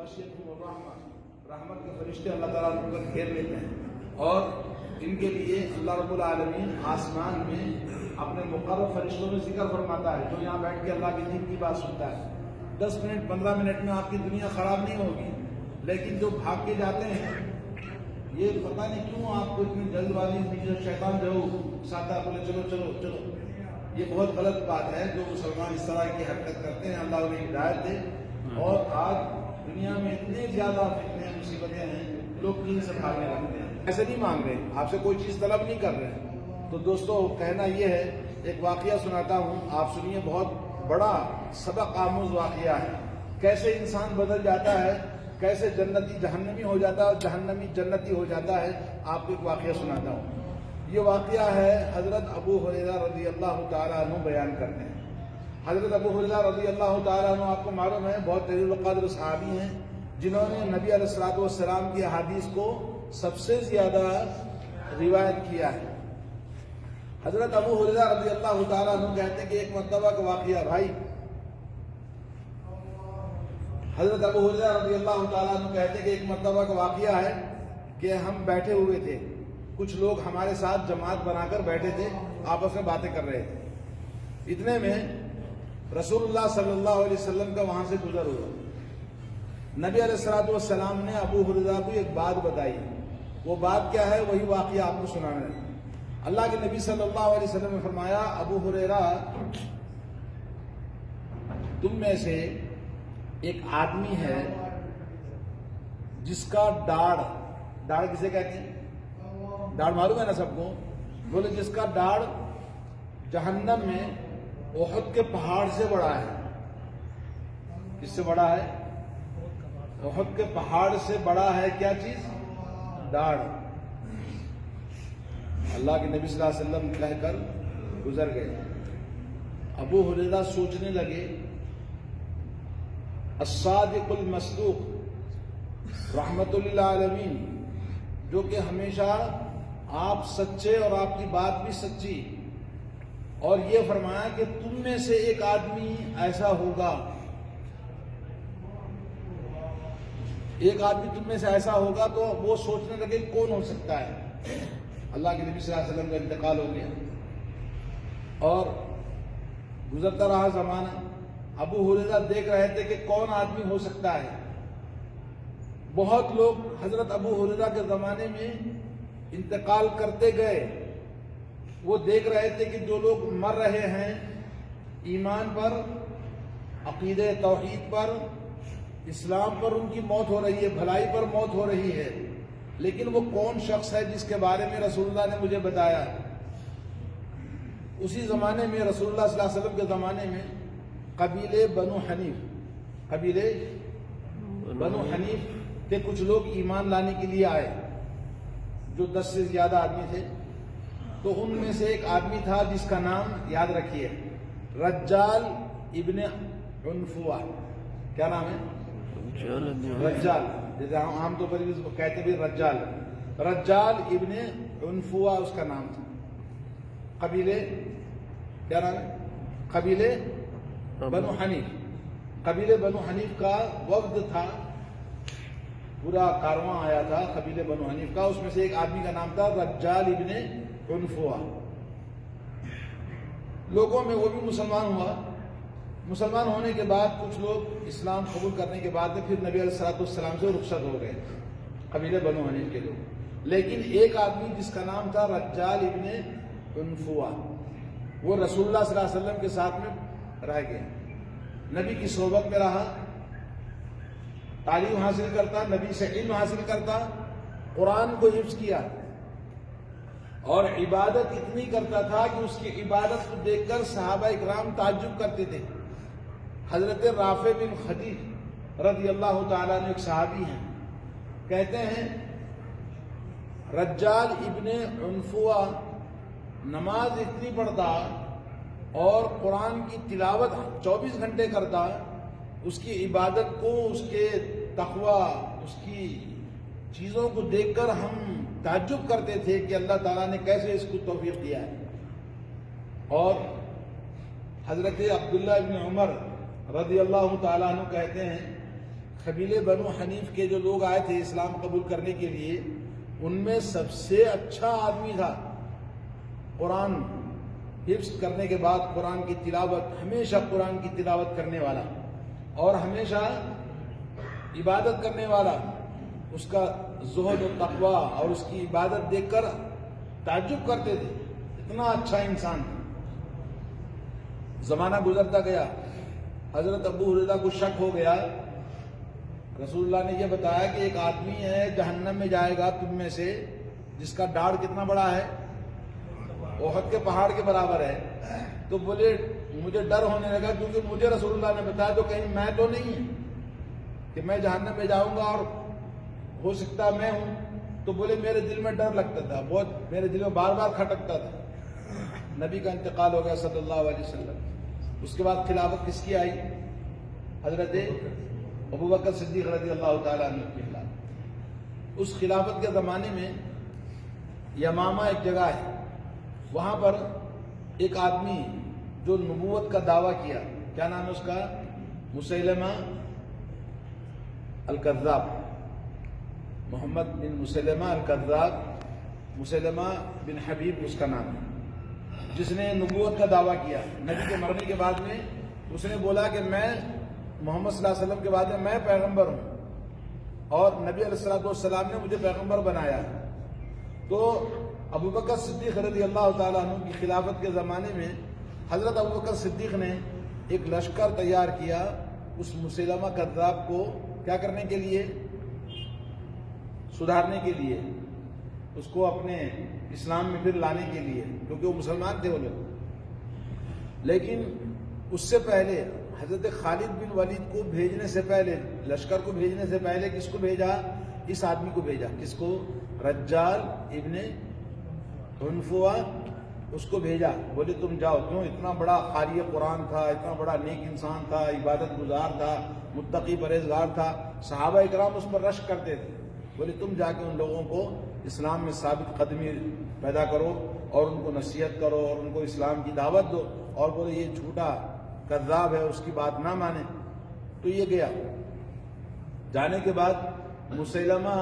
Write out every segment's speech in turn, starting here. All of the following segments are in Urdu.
غشیتہم الرحمہ، رحمت کے فرشتے اللہ تعالیٰ ان پر گھیر لیتے ہیں، اور ان کے لیے اللہ رب العالمین آسمان میں اپنے مقرر فرشتوں میں ذکر فرماتا ہے، جو یہاں بیٹھ کے اللہ کے دین کی بات سنتا ہے۔ 10 منٹ 15 منٹ میں آپ کی دنیا خراب نہیں ہوگی، لیکن جو بھاگ کے جاتے ہیں، یہ پتہ نہیں کیوں آپ کو اتنی جلد بازی ہوئی، جو شیطان جو ساتھ بولے چلو چلو چلو، یہ بہت غلط بات ہے۔ جو مسلمان اس طرح کی حرکت کرتے ہیں اللہ انہیں ہدایت دے۔ اور آج دنیا میں اتنے زیادہ فتنے مصیبتیں ہیں، لوگ دین سے بھاگنے لگتے ہیں، ایسے نہیں مانگ رہے، آپ سے کوئی چیز طلب نہیں کر رہے۔ تو دوستو کہنا یہ ہے، ایک واقعہ سناتا ہوں، آپ سنیے، بہت بڑا سبق آموز واقعہ ہے، کیسے انسان بدل جاتا ہے، کیسے جنتی جہنمی ہو جاتا ہے اور جہنمی جنتی ہو جاتا ہے۔ آپ کو ایک واقعہ سناتا ہوں۔ یہ واقعہ ہے حضرت ابو ہریرہ رضی اللہ تعالیٰ عنہ بیان کرتے ہیں۔ حضرت ابو ہریرہ رضی اللہ تعالیٰ عنہ آپ کو معلوم ہے بہت جلیل القدر صحابی ہیں، جنہوں نے نبی علیہ الصلوۃ والسلام کی احادیث کو سب سے زیادہ روایت کیا ہے۔ حضرت ابو ہریرہ رضی اللہ تعالیٰ عنہ کہتے ہیں کہ ایک مرتبہ کا واقعہ، بھائی حضرت ابو ہریرہ رضی اللہ تعالیٰ عنہ کہتے ہیں کہ ایک مرتبہ کا واقعہ ہے کہ ہم بیٹھے ہوئے تھے، کچھ لوگ ہمارے ساتھ جماعت بنا کر بیٹھے تھے، آپس میں باتیں کر رہے تھے۔ اتنے میں رسول اللہ صلی اللہ علیہ وسلم کا وہاں سے گزر ہوا۔ نبی علیہ الصلوۃ والسلام نے ابو ہریرہ کو ایک بات بتائی۔ وہ بات کیا ہے؟ وہی واقعہ آپ کو سنانا ہے۔ اللہ کے نبی صلی اللہ علیہ وسلم نے فرمایا، ابو ہریرہ، تم میں سے ایک آدمی ہے جس کا ڈاڑھ کسے کہتے ہیں؟ ڈاڑھ معلوم ہے نا سب کو؟ بولے جس کا ڈاڑھ جہنم میں احد کے پہاڑ سے بڑا ہے۔ کس سے بڑا ہے؟ احد کے پہاڑ سے بڑا ہے۔ کیا چیز؟ ڈاڑھ۔ اللہ کے نبی صلی اللہ علیہ وسلم کہہ کر گزر گئے۔ ابو ہریرہ سوچنے لگے، الصادق المصدوق رحمت للعالمین، جو کہ ہمیشہ آپ سچے اور آپ کی بات بھی سچی، اور یہ فرمایا کہ تم میں سے ایک آدمی ایسا ہوگا، ایک آدمی تم میں سے ایسا ہوگا۔ تو وہ سوچنے لگے کون ہو سکتا ہے؟ اللہ کے نبی صلی اللہ علیہ وسلم کا انتقال ہو گیا اور گزرتا رہا زمانہ۔ ابو ہریرہ دیکھ رہے تھے کہ کون آدمی ہو سکتا ہے۔ بہت لوگ حضرت ابو ہریرہ کے زمانے میں انتقال کرتے گئے۔ وہ دیکھ رہے تھے کہ جو لوگ مر رہے ہیں ایمان پر، عقیدہ توحید پر، اسلام پر، ان کی موت ہو رہی ہے، بھلائی پر موت ہو رہی ہے، لیکن وہ کون شخص ہے جس کے بارے میں رسول اللہ نے مجھے بتایا؟ اسی زمانے میں رسول اللہ صلی اللہ علیہ وسلم کے زمانے میں قبیلے بنو حنیف کے کچھ لوگ ایمان لانے کے لیے آئے، جو 10 سے زیادہ آدمی تھے۔ تو ان میں سے ایک آدمی تھا جس کا نام یاد رکھیے، رجال ابن عنفوہ۔ کیا نام ہے؟ رجال، جیسے عام طور پر کہتے بھی رجال ابن عنفوہ اس کا نام تھا۔ قبیلے کیا نام ہے؟ قبیلے بنو حنیف۔ قبیلے بنو حنیف کا وفد تھا، پورا کارواں آیا تھا قبیلے بنو حنیف کا۔ اس میں سے ایک آدمی کا نام تھا رجال ابن عنفوہ۔ لوگوں میں وہ بھی مسلمان ہوا۔ مسلمان ہونے کے بعد کچھ لوگ اسلام قبول کرنے کے بعد پھر نبی علیہ الصلوۃ والسلام سے رخصت ہو گئے، قبیلے بنو حنیف کے لوگ۔ لیکن ایک آدمی جس کا نام تھا رجال ابن عنفوہ، وہ رسول اللہ صلی اللہ علیہ وسلم کے ساتھ میں رہ گیا، نبی کی صحبت میں رہا، تعلیم حاصل کرتا، نبی سے علم حاصل کرتا، قرآن کو حفظ کیا، اور عبادت اتنی کرتا تھا کہ اس کی عبادت کو دیکھ کر صحابہ اکرام تعجب کرتے تھے۔ حضرت رافع بن خدیج رضی اللہ تعالیٰ عنہ ایک صحابی ہیں، کہتے ہیں رجال ابن عنفوہ نماز اتنی پڑھتا اور قرآن کی تلاوت 24 گھنٹے کرتا، اس کی عبادت کو، اس کے تقوی، اس کی چیزوں کو دیکھ کر ہم تعجب کرتے تھے کہ اللہ تعالیٰ نے کیسے اس کو توفیق دیا ہے۔ اور حضرت عبداللہ ابن عمر رضی اللہ تعالیٰ عنہ کہتے ہیں قبیلے بنو حنیف کے جو لوگ آئے تھے اسلام قبول کرنے کے لیے، ان میں سب سے اچھا آدمی تھا، قرآن حفظ کرنے کے بعد قرآن کی تلاوت، ہمیشہ قرآن کی تلاوت کرنے والا اور ہمیشہ عبادت کرنے والا. اس کا زہد و تقوی اور اس کی عبادت دیکھ کر تعجب کرتے تھے، اتنا اچھا انسان. زمانہ گزرتا گیا، حضرت ابو ہریرہ کو شک ہو گیا. رسول اللہ نے یہ بتایا کہ ایک آدمی ہے جہنم میں جائے گا تم میں سے، جس کا ڈاڑھ کتنا بڑا ہے؟ احد کے پہاڑ کے برابر ہے. تو بولے مجھے ڈر ہونے لگا، کیونکہ مجھے رسول اللہ نے بتایا تو کہیں میں تو نہیں ہے کہ میں جہنم میں جاؤں گا اور ہو سکتا میں ہوں. تو بولے میرے دل میں ڈر لگتا تھا بہت، میرے دل میں بار بار کھٹکتا تھا. نبی کا انتقال ہو گیا صلی اللہ علیہ وسلم. اس کے بعد خلافت کس کی آئی؟ حضرت ابو بکر صدیق رضی اللہ تعالیٰ عنہ کی خلافت. اس خلافت کے زمانے میں یمامہ ایک جگہ ہے، وہاں پر ایک آدمی جو نبوت کا دعویٰ کیا، کیا نام ہے اس کا؟ مسیلمہ الکذاب. محمد بن مسیلمہ الکذاب، مسیلمہ بن حبیب اس کا نام ہے، جس نے نبوت کا دعویٰ کیا. نبی کے مرنے کے بعد میں اس نے بولا کہ میں محمد صلی اللہ علیہ وسلم کے بعد میں پیغمبر ہوں اور نبی علیہ السلام نے مجھے پیغمبر بنایا. تو ابو بکر صدیق رضی اللہ تعالیٰ عنہ کی خلافت کے زمانے میں حضرت ابو بکر صدیق نے ایک لشکر تیار کیا اس مسیلمہ کذاب کو کیا کرنے کے لیے؟ سدھارنے کے لیے، اس کو اپنے اسلام میں پھر لانے کے لیے، کیونکہ وہ مسلمان تھے وہ لوگ. لیکن اس سے پہلے حضرت خالد بن ولید کو بھیجنے سے پہلے، لشکر کو بھیجنے سے پہلے کس کو بھیجا؟ اس آدمی کو بھیجا. کس کو؟ رجال ابن عنفوہ، اس کو بھیجا. بولے تم جاؤ. کیوں؟ اتنا بڑا قاری قرآن تھا، اتنا بڑا نیک انسان تھا، عبادت گزار تھا، متقی پرہیزگار تھا. صحابہ اکرام اس پر رشک کرتے تھے. بولے تم جا کے ان لوگوں کو اسلام میں ثابت قدمی پیدا کرو اور ان کو نصیحت کرو اور ان کو اسلام کی دعوت دو. اور بولے یہ جھوٹا کذاب ہے، اس کی بات نہ مانے. تو یہ گیا. جانے کے بعد مسیلمہ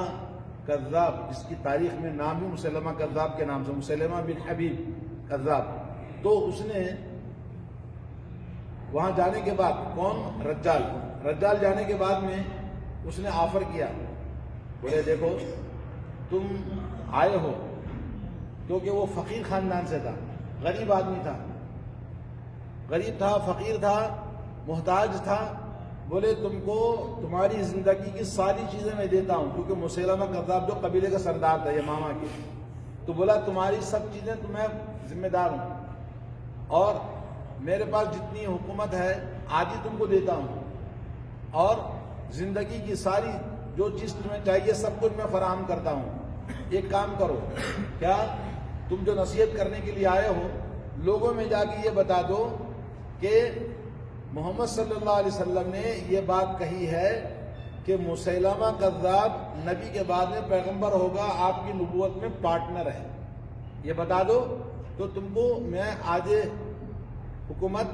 کذاب، جس کی تاریخ میں نام بھی مسیلمہ کذاب کے نام سے، مسیلمہ بن حبیب کذاب. تو اس نے وہاں جانے کے بعد، کون؟ رجال جانے کے بعد میں اس نے آفر کیا. بولے دیکھو تم آئے ہو، کیونکہ وہ فقیر خاندان سے تھا، غریب آدمی تھا، غریب تھا، فقیر تھا، محتاج تھا. بولے تم کو تمہاری زندگی کی ساری چیزیں میں دیتا ہوں، کیونکہ مسیلمہ کذاب جو قبیلے کا سردار تھا یمامہ کے. تو بولا تمہاری سب چیزیں تو میں ذمہ دار ہوں، اور میرے پاس جتنی حکومت ہے آدھی تم کو دیتا ہوں، اور زندگی کی ساری جو چیز تمہیں چاہیے سب کچھ میں فراہم کرتا ہوں. ایک کام کرو، کیا؟ تم جو نصیحت کرنے کے لیے آئے ہو، لوگوں میں جا کے یہ بتا دو کہ محمد صلی اللہ علیہ وسلم نے یہ بات کہی ہے کہ مسیلمہ کذاب نبی کے بعد میں پیغمبر ہوگا، آپ کی نبوت میں پارٹنر ہے. یہ بتا دو تو تم کو میں آج حکومت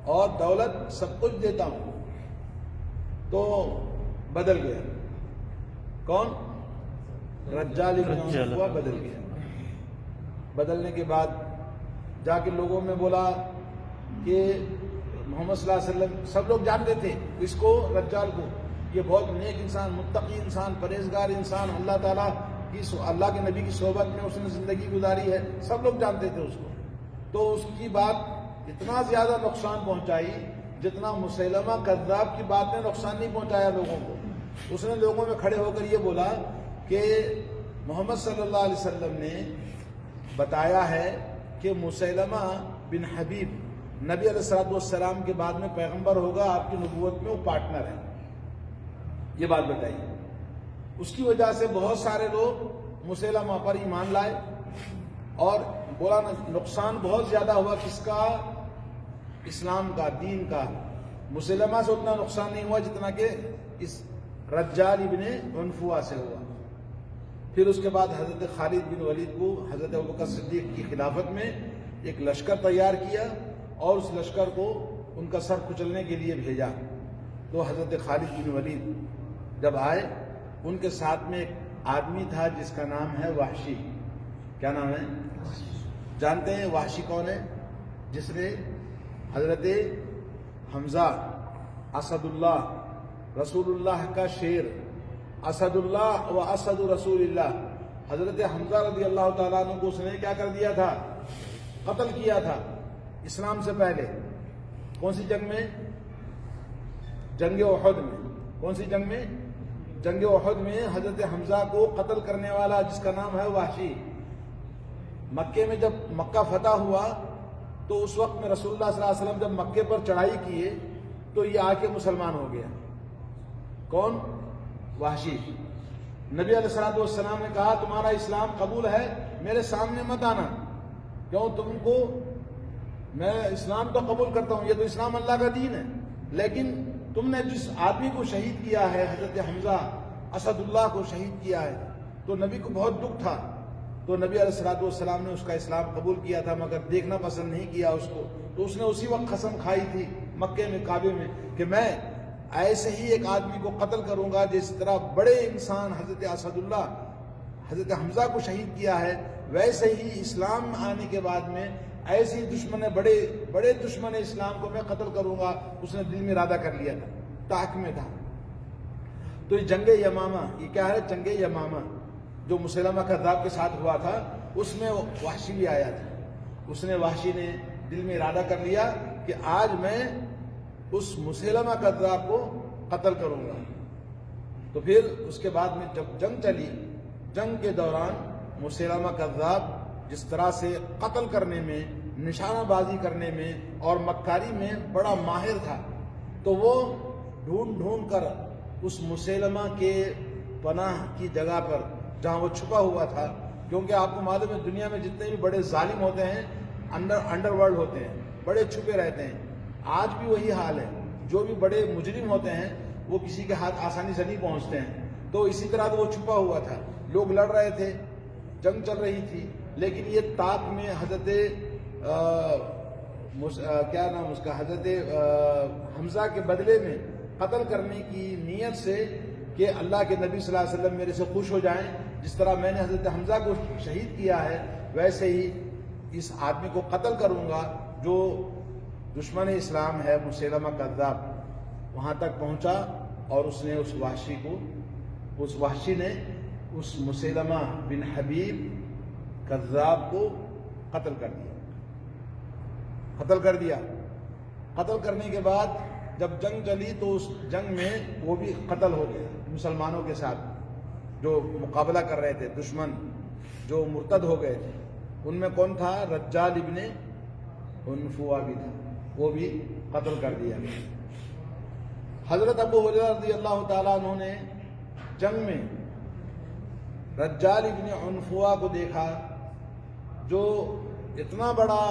اور دولت سب کچھ دیتا ہوں. تو بدل گیا. کون؟ رجال بن عنفوہ بدل گیا. بدلنے کے بعد جا کے لوگوں میں بولا کہ محمد صلی اللہ علیہ وسلم، سب لوگ جانتے تھے اس کو، رجال کو، یہ بہت نیک انسان، متقی انسان، پرہیزگار انسان، اللہ تعالیٰ کی، اللہ کے نبی کی صحبت میں اس نے زندگی گزاری ہے، سب لوگ جانتے تھے اس کو. تو اس کی بات اتنا زیادہ نقصان پہنچائی جتنا مسیلمہ کذاب کی بات نے نقصان نہیں پہنچایا لوگوں کو. اس نے لوگوں میں کھڑے ہو کر یہ بولا کہ محمد صلی اللہ علیہ وسلم نے بتایا ہے کہ مسیلمہ بن حبیب نبی علیہ السلام کے بعد میں پیغمبر ہوگا، آپ کی نبوت میں وہ پارٹنر ہے. یہ بات بتائی. اس کی وجہ سے بہت سارے لوگ مسیلمہ پر ایمان لائے، اور بولا نقصان بہت زیادہ ہوا. کس کا؟ اسلام کا، دین کا. مسیلمہ سے اتنا نقصان نہیں ہوا جتنا کہ اس رجال ابن عنفوہ سے ہوا. پھر اس کے بعد حضرت خالد بن ولید کو حضرت ابوبکر صدیق کی خلافت میں ایک لشکر تیار کیا اور اس لشکر کو ان کا سر کچلنے کے لیے بھیجا. تو حضرت خالد بن ولید جب آئے ان کے ساتھ میں ایک آدمی تھا جس کا نام ہے وحشی. کیا نام ہے؟ جانتے ہیں وحشی کون ہے؟ جس نے حضرت حمزہ اسد اللہ رسول اللہ کا شیر، اسد اللہ و اسد رسول اللہ، حضرت حمزہ رضی اللہ تعالیٰ عنہ کو اس نے کیا کر دیا تھا؟ قتل کیا تھا اسلام سے پہلے. کون سی جنگ میں؟ جنگ احد میں. کون سی جنگ میں؟ جنگ احد میں حضرت حمزہ کو قتل کرنے والا جس کا نام ہے وحشی. مکے میں جب مکہ فتح ہوا تو اس وقت میں رسول اللہ صلی اللہ علیہ وسلم جب مکے پر چڑھائی کیے تو یہ آ کے مسلمان ہو گیا. کون؟ وحشی. نبی علیہ الصلوۃ والسلام نے کہا تمہارا اسلام قبول ہے، میرے سامنے مت آنا، کیوں تم کو میں اسلام تو قبول کرتا ہوں، یہ تو اسلام اللہ کا دین ہے، لیکن تم نے جس آدمی کو شہید کیا ہے حضرت حمزہ اسد اللہ کو شہید کیا ہے، تو نبی کو بہت دکھ تھا. تو نبی علیہ الصلوۃ والسلام نے اس کا اسلام قبول کیا تھا مگر دیکھنا پسند نہیں کیا اس کو. تو اس نے اسی وقت قسم کھائی تھی مکے میں کعبے میں کہ میں ایسے ہی ایک آدمی کو قتل کروں گا جس طرح بڑے انسان حضرت اسد اللہ حضرت حمزہ کو شہید کیا ہے، ویسے ہی اسلام آنے کے بعد میں ایسی بڑے دشمن اسلام کو میں قتل کروں گا. اس نے دل میں ارادہ کر لیا تھا، طاق میں تھا. تو یہ جنگ یمامہ، یہ کیا ہے؟ جنگ یمامہ جو مسیلمہ کذاب کے ساتھ ہوا تھا، اس میں وحشی بھی آیا تھا. وحشی نے دل میں ارادہ کر لیا کہ آج میں اس مسیلمہ کذاب کو قتل کروں گا. تو پھر اس کے بعد میں جب جنگ چلی، جنگ کے دوران مسیلمہ کذاب جس طرح سے قتل کرنے میں، نشانہ بازی کرنے میں اور مکاری میں بڑا ماہر تھا، تو وہ ڈھونڈ کر اس مسیلمہ کے پناہ کی جگہ پر جہاں وہ چھپا ہوا تھا، کیونکہ آپ کو معلوم ہے دنیا میں جتنے بھی بڑے ظالم ہوتے ہیں انڈر ورلڈ ہوتے ہیں، بڑے چھپے رہتے ہیں. آج بھی وہی حال ہے، جو بھی بڑے مجرم ہوتے ہیں وہ کسی کے ہاتھ آسانی سے نہیں پہنچتے ہیں. تو اسی طرح وہ چھپا ہوا تھا، لوگ لڑ رہے تھے، جنگ چل رہی تھی، لیکن یہ طاق میں حضرت کیا نام اس کا حضرت حمزہ کے بدلے میں قتل کرنے کی نیت سے کہ اللہ کے نبی صلی اللہ علیہ وسلم میرے سے خوش ہو جائیں، جس طرح میں نے حضرت حمزہ کو شہید کیا ہے ویسے ہی اس آدمی کو قتل کروں گا جو دشمن اسلام ہے مسیلمہ کذاب. وہاں تک پہنچا اور اس نے اس وحشی نے اس مسیلمہ بن حبیب کذاب کو قتل کر دیا. قتل کرنے کے بعد جب جنگ چلی تو اس جنگ میں وہ بھی قتل ہو گیا. مسلمانوں کے ساتھ جو مقابلہ کر رہے تھے، دشمن جو مرتد ہو گئے تھے، ان میں کون تھا؟ رجال ابن عنفوہ بھی تھا، وہ بھی قتل کر دیا گیا. حضرت ابو ہریرہ رضی اللہ تعالیٰ عنہ نے جنگ میں رجال ابن عنفوہ کو دیکھا، جو اتنا بڑا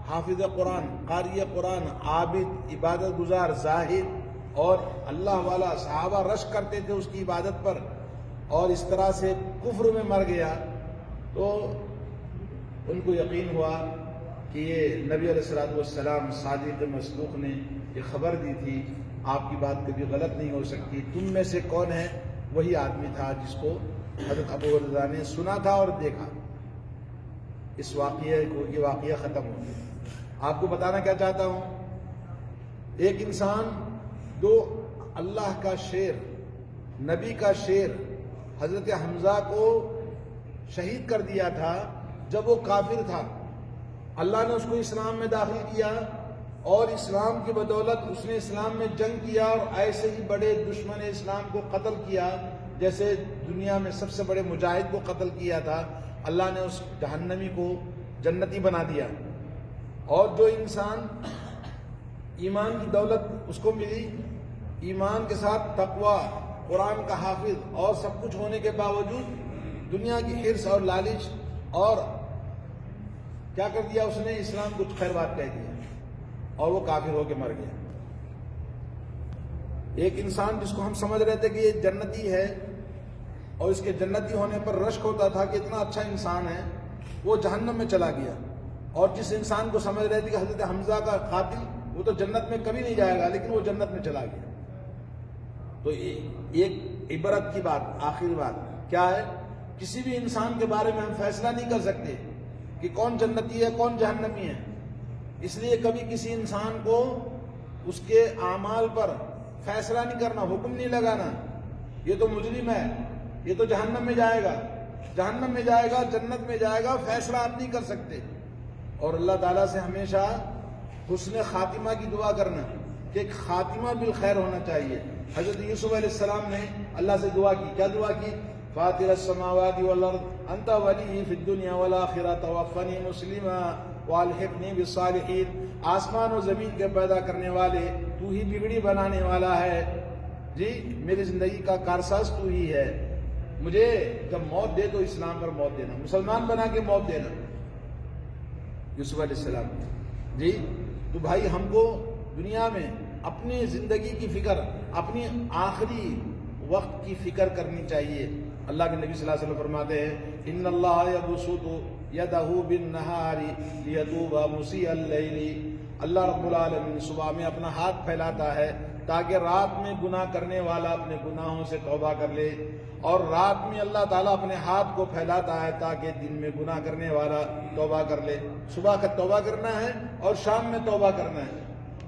حافظ قرآن، قاری قرآن، عابد، عبادت گزار، زاہد اور اللہ والا، صحابہ رش کرتے تھے اس کی عبادت پر، اور اس طرح سے کفر میں مر گیا. تو ان کو یقین ہوا کہ یہ نبی علیہ الصلوۃ والسلام صادق مصدوق نے یہ خبر دی تھی، آپ کی بات کبھی غلط نہیں ہو سکتی. تم میں سے کون ہے؟ وہی آدمی تھا جس کو حضرت ابو ہریرہ نے سنا تھا اور دیکھا. اس واقعے کو یہ واقعہ ختم ہو گیا. آپ کو بتانا کیا چاہتا ہوں، ایک انسان جو اللہ کا شیر، نبی کا شیر حضرت حمزہ کو شہید کر دیا تھا جب وہ کافر تھا، اللہ نے اس کو اسلام میں داخل کیا اور اسلام کی بدولت اس نے اسلام میں جنگ کیا اور ایسے ہی بڑے دشمن اسلام کو قتل کیا، جیسے دنیا میں سب سے بڑے مجاہد کو قتل کیا تھا. اللہ نے اس جہنمی کو جنتی بنا دیا. اور جو انسان ایمان کی دولت اس کو ملی، ایمان کے ساتھ تقوی، قرآن کا حافظ اور سب کچھ ہونے کے باوجود دنیا کی حرص اور لالچ اور کیا کر دیا اس نے؟ اسلام کو خیر بات کہہ دیا اور وہ کافر ہو کے مر گیا. ایک انسان جس کو ہم سمجھ رہے تھے کہ یہ جنتی ہے اور اس کے جنتی ہونے پر رشک ہوتا تھا کہ اتنا اچھا انسان ہے، وہ جہنم میں چلا گیا. اور جس انسان کو سمجھ رہے تھے کہ حضرت حمزہ کا قاتل وہ تو جنت میں کبھی نہیں جائے گا، لیکن وہ جنت میں چلا گیا. تو عبرت کی بات، آخری بات کیا ہے؟ کسی بھی انسان کے بارے میں ہم فیصلہ نہیں کر سکتے کہ کون جنتی ہے کون جہنمی ہے، اس لیے کبھی کسی انسان کو اس کے اعمال پر فیصلہ نہیں کرنا، حکم نہیں لگانا، یہ تو مجرم ہے، یہ تو جہنم میں جائے گا، جہنم میں جائے گا، جنت میں جائے گا، فیصلہ آپ نہیں کر سکتے۔ اور اللہ تعالیٰ سے ہمیشہ حسن خاتمہ کی دعا کرنا کہ ایک خاتمہ بالخیر ہونا چاہیے۔ حضرت یوسف علیہ السلام نے اللہ سے دعا کی، کیا دعا کی؟ فاطر السماوات والارض انت ولی فی الدنیا والآخرہ توفنی مسلما والحقنی بالصالحین۔ آسمان و زمین کے پیدا کرنے والے تو ہی بگڑی بنانے والا ہے، جی میری زندگی کا کارساز تو ہی ہے، مجھے جب موت دے تو اسلام پر موت دینا، مسلمان بنا کے موت دینا۔ یوسف علیہ السلام جی، تو بھائی ہم کو دنیا میں اپنی زندگی کی فکر، اپنی آخری وقت کی فکر کرنی چاہیے۔ اللہ کے نبی صلی اللہ علیہ وسلم فرماتے ہیں ان اللہ یبسط یدہ بالنہار لیتوب مسیء اللیل، اللہ رب العالمین صبح میں اپنا ہاتھ پھیلاتا ہے تاکہ رات میں گناہ کرنے والا اپنے گناہوں سے توبہ کر لے، اور رات میں اللہ تعالیٰ اپنے ہاتھ کو پھیلاتا ہے تاکہ دن میں گناہ کرنے والا توبہ کر لے۔ صبح کا توبہ کرنا ہے اور شام میں توبہ کرنا ہے۔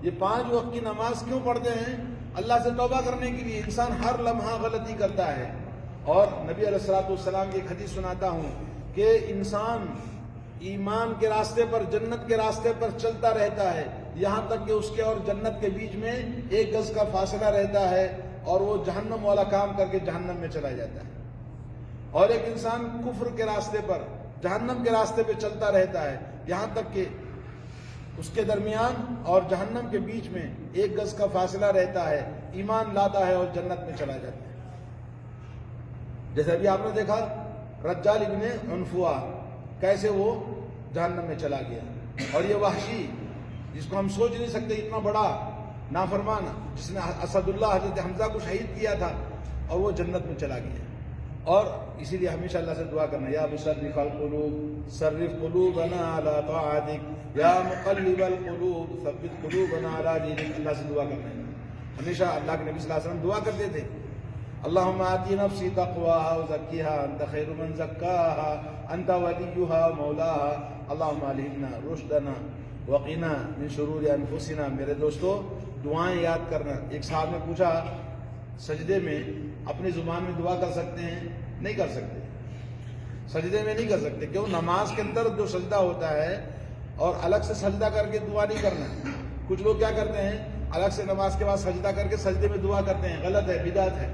یہ 5 وقت کی نماز کیوں پڑھتے ہیں؟ اللہ سے توبہ کرنے کے لیے۔ انسان ہر لمحہ غلطی کرتا ہے، اور نبی علیہ الصلوۃ والسلام کی ایک حدیث سناتا ہوں کہ انسان ایمان کے راستے پر، جنت کے راستے پر چلتا رہتا ہے یہاں تک کہ اس کے اور جنت کے بیچ میں 1 گز کا فاصلہ رہتا ہے، اور وہ جہنم والا کام کر کے جہنم میں چلا جاتا ہے۔ اور ایک انسان کفر کے راستے پر، جہنم کے راستے پہ چلتا رہتا ہے یہاں تک کہ اس کے درمیان اور جہنم کے بیچ میں 1 گز کا فاصلہ رہتا ہے، ایمان لاتا ہے اور جنت میں چلا جاتا ہے۔ جیسے ابھی آپ نے دیکھا رجال ابن عنفوا کیسے وہ جہنم میں چلا گیا، اور یہ وحشی جس کو ہم سوچ نہیں سکتے، اتنا بڑا نافرمان جس نے اسد اللہ حضرت حمزہ کو شہید کیا تھا، اور وہ جنت میں چلا گیا۔ اور اسی لیے ہمیشہ اللہ سے دعا کرنا، یا مصرف القلوب صرف قلوبنا علی طاعتک یا مقلب القلوب ثبت قلوبنا علی دینک۔ اللہ سے دعا کرنا ہے، ہمیشہ اللہ کے نبی صلی اللہ علیہ وسلم دعا کرتے تھے اللہم آتی نفسی تقواها وزکیہا انت خیر من زکاہا انت ولیہا مولاہا اللہم الہمنا رشدنا وقنا من شرور انفسنا۔ میرے دوستو دعائیں یاد کرنا۔ ایک صاحب نے پوچھا سجدے میں اپنی زبان میں دعا کر سکتے ہیں؟ نہیں کر سکتے، سجدے میں نہیں کر سکتے۔ کیوں؟ نماز کے اندر جو سجدہ ہوتا ہے اور الگ سے سجدہ کر کے دعا نہیں کرنا۔ کچھ لوگ کیا کرتے ہیں، الگ سے نماز کے بعد سجدہ کر کے سجدے میں دعا کرتے ہیں، غلط ہے، بدعت ہے۔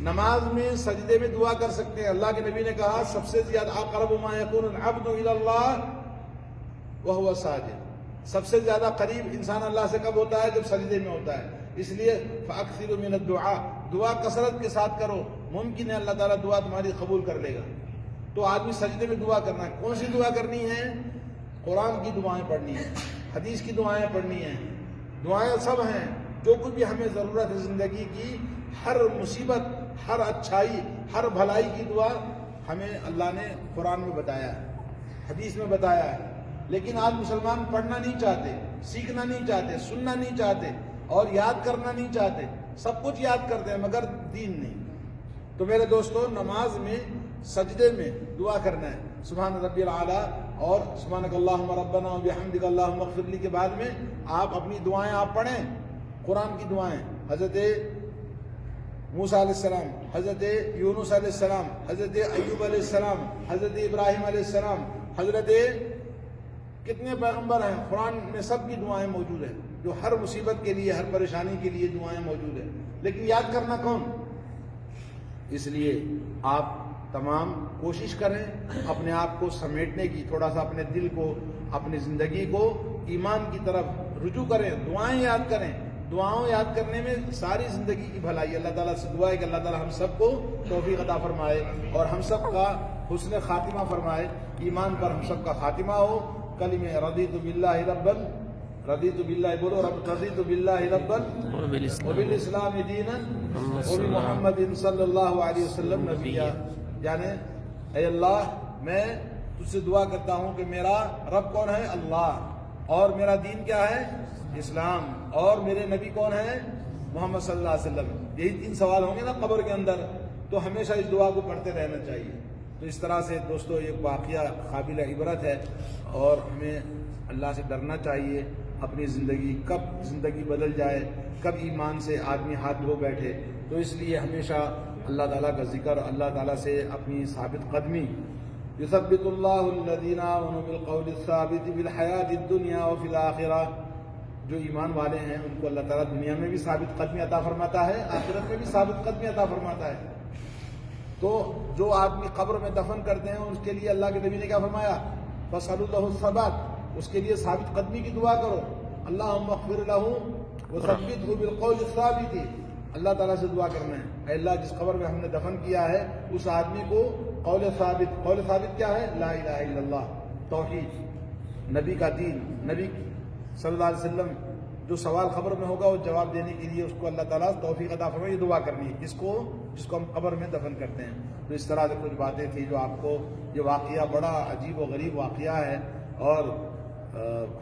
نماز میں سجدے میں دعا کر سکتے ہیں۔ اللہ کے نبی نے کہا سب سے زیادہ اقرب ما یکون العبد الی اللہ وہو ساجد، سب سے زیادہ قریب انسان اللہ سے کب ہوتا ہے؟ جب سجدے میں ہوتا ہے۔ اس لیے فاکثروا من الدعاء، دعا کثرت کے ساتھ کرو، ممکن ہے اللہ تعالیٰ دعا تمہاری قبول کر لے گا۔ تو آدمی سجدے میں دعا کرنا ہے۔ کون سی دعا کرنی ہے؟ قرآن کی دعائیں پڑھنی ہیں، حدیث کی دعائیں پڑھنی ہیں۔ دعائیں سب ہیں، جو کچھ بھی ہمیں ضرورت ہے زندگی کی، ہر مصیبت، ہر اچھائی، ہر بھلائی کی دعا ہمیں اللہ نے قرآن میں بتایا ہے، حدیث میں بتایا ہے۔ لیکن آج مسلمان پڑھنا نہیں چاہتے، سیکھنا نہیں چاہتے، سننا نہیں چاہتے، اور یاد کرنا نہیں چاہتے۔ سب کچھ یاد کرتے ہیں مگر دین نہیں۔ تو میرے دوستو نماز میں سجدے میں دعا کرنا ہے، سبحان ربی العلیٰ اور سبحانک اللہم ربنا وبحمدک اللہم اغفر لی کے بعد میں آپ اپنی دعائیں آپ پڑھیں، قرآن کی دعائیں۔ حضرت موسیٰ علیہ السلام، حضرت یونس علیہ السلام، حضرت ایوب علیہ السلام، حضرت ابراہیم علیہ السلام، حضرت کتنے پیغمبر ہیں، قرآن میں سب کی دعائیں موجود ہیں، جو ہر مصیبت کے لیے، ہر پریشانی کے لیے دعائیں موجود ہیں۔ لیکن یاد کرنا کون؟ اس لیے آپ تمام کوشش کریں اپنے آپ کو سمیٹنے کی، تھوڑا سا اپنے دل کو، اپنی زندگی کو ایمان کی طرف رجوع کریں، دعائیں یاد کریں۔ دعاؤں یاد کرنے میں ساری زندگی کی بھلائی۔ اللہ تعالیٰ سے دعا ہے کہ اللہ تعالیٰ ہم سب کو توفیق عطا فرمائے اور ہم سب کا حسن خاتمہ فرمائے، ایمان پر ہم سب کا خاتمہ ہو۔ کلمہ رضیت باللہ ربا، رضیت باللہ، بولو رضیت باللہ ربا وبالاسلام دینا وبمحمد صلی اللہ علیہ وسلم نبیا۔ یعنی اے اللہ میں تجھ سے دعا کرتا ہوں کہ میرا رب کون ہے؟ اللہ، اور میرا دین کیا ہے؟ اسلام، اور میرے نبی کون ہیں؟ محمد صلی اللہ علیہ وسلم۔ یہی 3 سوال ہوں گے نا قبر کے اندر، تو ہمیشہ اس دعا کو پڑھتے رہنا چاہیے۔ تو اس طرح سے دوستو یہ واقعہ قابل عبرت ہے، اور ہمیں اللہ سے ڈرنا چاہیے۔ اپنی کب زندگی بدل جائے، کب ایمان سے آدمی ہاتھ دھو بیٹھے، تو اس لیے ہمیشہ اللہ تعالیٰ کا ذکر، اللہ تعالیٰ سے اپنی ثابت قدمی۔ یثبت اللہ الذین آمنوا بالقول الثابت فی الحیاۃ الدنیا وفی الآخرہ، جو ایمان والے ہیں ان کو اللہ تعالیٰ دنیا میں بھی ثابت قدمی عطا فرماتا ہے، آخرت میں بھی ثابت قدمی عطا فرماتا ہے۔ تو جو آدمی قبر میں دفن کرتے ہیں اس کے لیے اللہ کے نبی نے کیا فرمایا؟ فَاسْأَلُوا لَهُ الثَّبَاتَ، اس کے لیے ثابت قدمی کی دعا کرو۔ اللہم اغفر لَهُ وثبتہ بالقول الثابت، اللہ تعالیٰ سے دعا کرنا ہے، اے اللہ جس قبر میں ہم نے دفن کیا ہے اس آدمی کو قول ثابت، قول ثابت کیا ہے؟ لا الہ الا اللہ، توحید، نبی کا دین، نبی صلی اللہ علیہ وسلم جو سوال قبر میں ہوگا وہ جواب دینے کے لیے اس کو اللہ تعالیٰ توفیق عطا فرمائے، یہ دعا کرنی ہے جس کو ہم قبر میں دفن کرتے ہیں۔ تو اس طرح سے کچھ باتیں تھیں جو آپ کو، یہ واقعہ بڑا عجیب و غریب واقعہ ہے، اور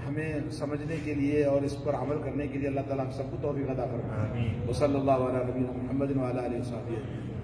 ہمیں سمجھنے کے لیے اور اس پر عمل کرنے کے لیے اللہ تعالیٰ ہم سب کو توفیق عطا فرمائے۔ وصلی اللہ علیہ نبینا محمد وعلی آلہ وصحبہ۔